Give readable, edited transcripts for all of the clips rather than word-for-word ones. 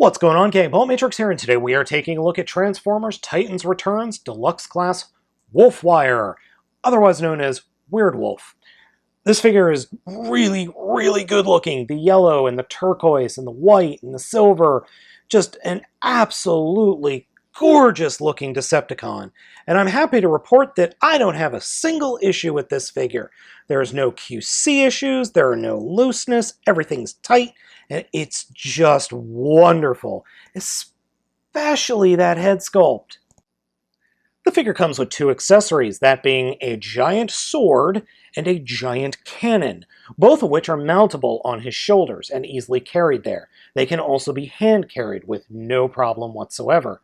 What's going on, gang? Baltmatrix here, and today we are taking a look at Transformers Titans Returns Deluxe Class Wolfwire, otherwise known as Weird Wolf. This figure is really good looking. The yellow and the turquoise and the white and the silver, just an absolutely gorgeous looking Decepticon. And I'm happy to report that I don't have a single issue with this figure. There's no QC issues, there are no looseness, everything's tight, and it's just wonderful, especially that head sculpt. The figure comes with two accessories, that being a giant sword and a giant cannon, both of which are mountable on his shoulders and easily carried there. They can also be hand carried with no problem whatsoever.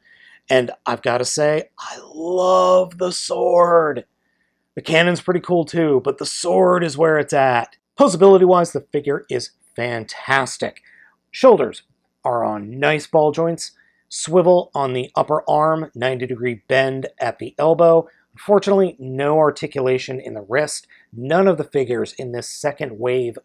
And I've got to say, I love the sword. The cannon's pretty cool too, but the sword is where it's at. Posability-wise, the figure is fantastic. Shoulders are on nice ball joints, swivel on the upper arm, 90-degree bend at the elbow. Unfortunately, no articulation in the wrist. None of the figures in the second wave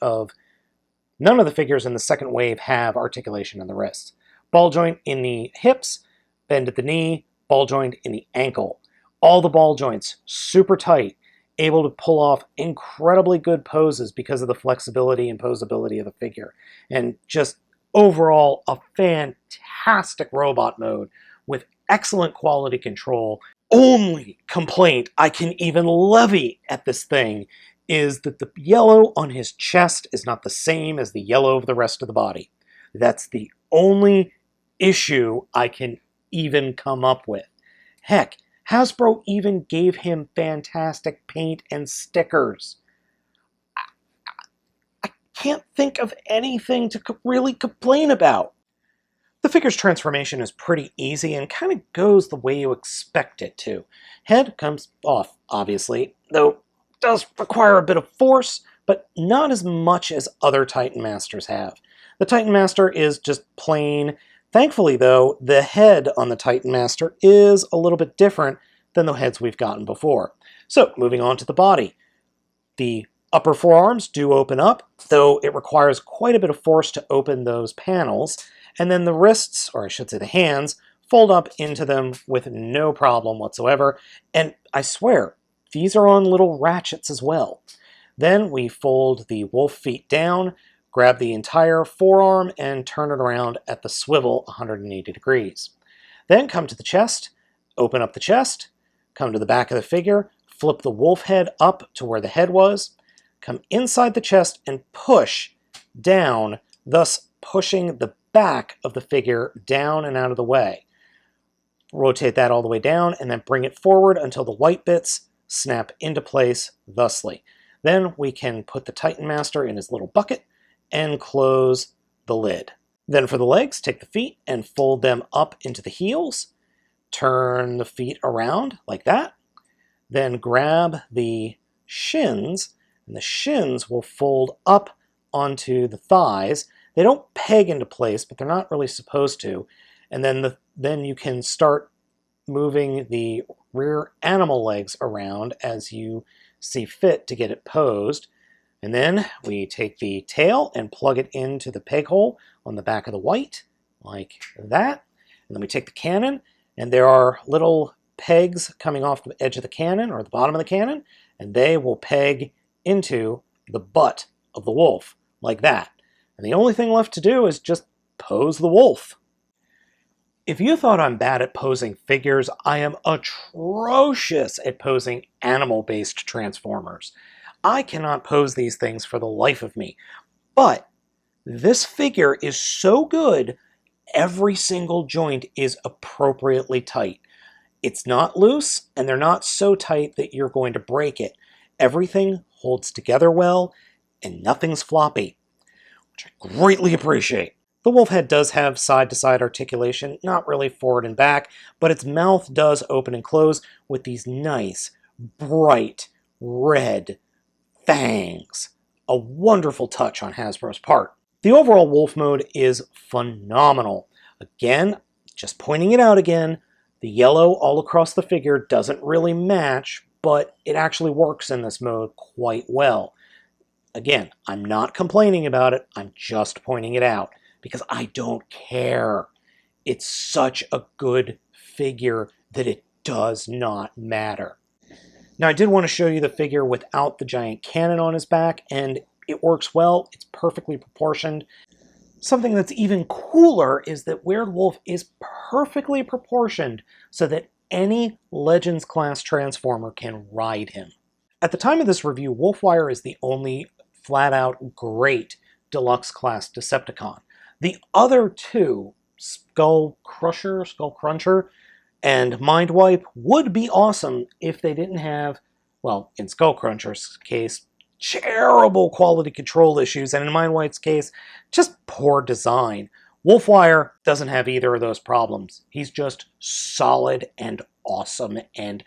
have articulation in the wrists. Ball joint in the hips, bend at the knee, ball joint in the ankle. All the ball joints super tight, able to pull off incredibly good poses because of the flexibility and posability of the figure. And just overall, a fantastic robot mode with excellent quality control. Only complaint I can even levy at this thing is that the yellow on his chest is not the same as the yellow of the rest of the body. That's the only issue I can even come up with. Heck, Hasbro even gave him fantastic paint and stickers. I can't think of anything to really complain about. The figure's transformation is pretty easy and kind of goes the way you expect it to. Head comes off, obviously, though it does require a bit of force, but not as much as other Titan Masters have. The Titan Master is just plain. Thankfully, though, the head on the Titan Master is a little bit different than the heads we've gotten before. So, moving on to the body. The upper forearms do open up, though it requires quite a bit of force to open those panels, and then the wrists, or I should say the hands, fold up into them with no problem whatsoever, and I swear, these are on little ratchets as well. Then we fold the wolf feet down, grab the entire forearm, and turn it around at the swivel 180 degrees. Then come to the chest, open up the chest, come to the back of the figure, flip the wolf head up to where the head was, come inside the chest and push down, thus pushing the back of the figure down and out of the way. Rotate that all the way down and then bring it forward until the white bits snap into place thusly. Then we can put the Titan Master in his little bucket and close the lid. Then for the legs, take the feet and fold them up into the heels. Turn the feet around like that. Then grab the shins, and the shins will fold up onto the thighs. They don't peg into place, but they're not really supposed to. And then you can start moving the rear animal legs around as you see fit to get it posed. And then we take the tail and plug it into the peg hole on the back of the white, like that. And then we take the cannon, and there are little pegs coming off the edge of the cannon, or the bottom of the cannon, and they will peg into the butt of the wolf, like that. And the only thing left to do is just pose the wolf. If you thought I'm bad at posing figures, I am atrocious at posing animal-based Transformers. I cannot pose these things for the life of me. But this figure is so good, every single joint is appropriately tight. It's not loose, and they're not so tight that you're going to break it. Everything holds together well, and nothing's floppy, which I greatly appreciate. The wolf head does have side-to-side articulation, not really forward and back, but its mouth does open and close with these nice, bright, red fangs. A wonderful touch on Hasbro's part. The overall wolf mode is phenomenal. Again, just pointing it out again, the yellow all across the figure doesn't really match, but it actually works in this mode quite well. Again, I'm not complaining about it, I'm just pointing it out, because I don't care. It's such a good figure that it does not matter. Now, I did want to show you the figure without the giant cannon on his back, and it works well. It's perfectly proportioned. Something that's even cooler is that Weird Wolf is perfectly proportioned so that any Legends class Transformer can ride him. At the time of this review, Wolfwire is the only flat-out great deluxe class Decepticon. The other two, Skull Cruncher, and Mindwipe, would be awesome if they didn't have, well, in Skull Cruncher's case, terrible quality control issues, and in Mindwipe's case, just poor design. Wolfwire doesn't have either of those problems. He's just solid and awesome and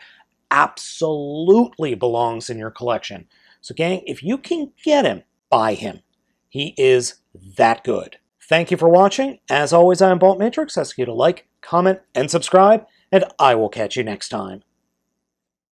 absolutely belongs in your collection. So gang, if you can get him, buy him. He is that good. Thank you for watching. As always, I'm Baltmatrix. Ask you to like, comment, and subscribe, and I will catch you next time.